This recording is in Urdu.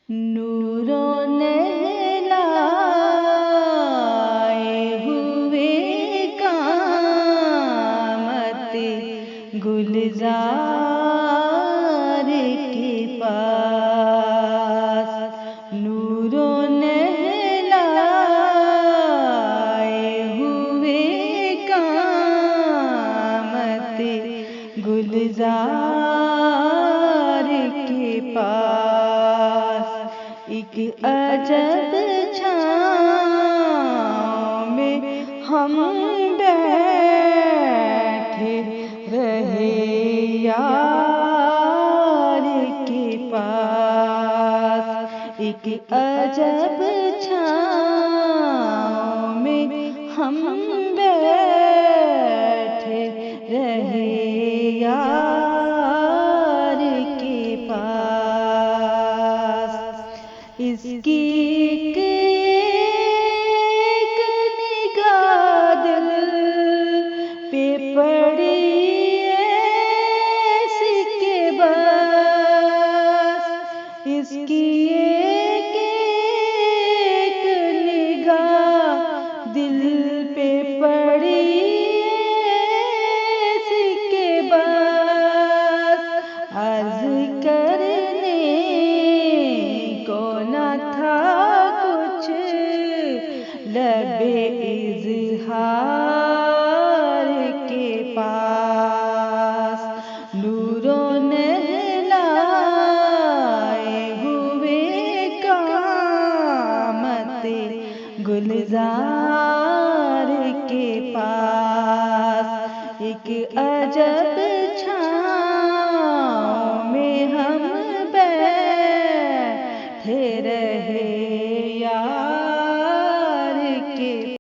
نوروں نے لائے ہوئے قامت گلزار کے پاس، نوروں نے لائے ہوئے قامت گلزار کے پاس، ایک عجب چھاؤں میں ہم بیٹھے رہے یار کے پاس، ایک عجب چھاؤں میں ہم بیٹھے رہے یار کے پاس، اس کی ایک نگاہ دل پہ پڑی ایسی کہ بس، اس کی ایک نگاہ دل پہ پڑی ایسی کہ بس، عرض کرنے کو نہ تھا کچھ لب اظہار کے پاس، نوروں نے لائے ہوئے قامت گلزار کے پاس، ایک عجب چھاؤں میں ہم بیٹھے رہے